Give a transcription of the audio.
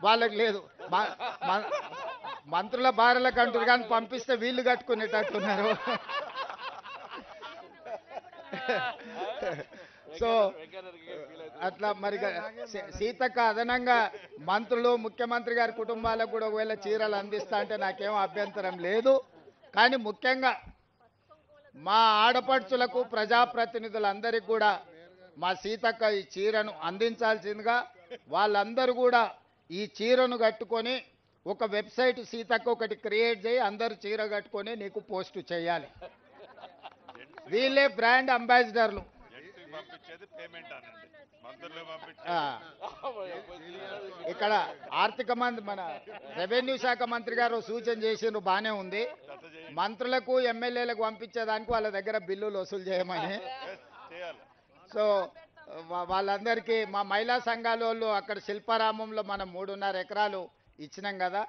వాళ్ళకి లేదు. మ- మ- మంత్రుల భార్యలకు అంటారు కానీ పంపిస్తే వీళ్ళు కట్టుకునేటట్టున్నారు. సో అట్లా మరి సీతక్క అదనంగా మంత్రులు ముఖ్యమంత్రి గారి కుటుంబాలకు కూడా ఒకవేళ చీరలు అందిస్తా అంటే నాకేం అభ్యంతరం లేదు. కానీ ముఖ్యంగా మా ఆడపడుచులకు ప్రజాప్రతినిధులందరికీ కూడా మా సీతక్క ఈ చీరను అందించాల్సిందిగా, వాళ్ళందరూ కూడా ఈ చీరను కట్టుకొని ఒక వెబ్సైట్ సీతక్క ఒకటి క్రియేట్ చేయి, అందరూ చీర కట్టుకొని నీకు పోస్ట్ చేయాలి. వీళ్ళే బ్రాండ్ అంబాసిడర్లు. ఆ, ఇక్కడ ఆర్థిక మంత్రి మన రెవెన్యూ శాఖ మంత్రి గారు సూచన చేసిండ్రు, బానే ఉంది. మంత్రులకు ఎమ్మెల్యేలకు పంపించేదానికి వాళ్ళ దగ్గర బిల్లులు వసూలు చేయమని. సో వాళ్ళందరికీ మా మహిళా సంఘాల వాళ్ళు అక్కడ శిల్పారామంలో మనం 3.5 ఎకరాలు ఇచ్చినాం కదా,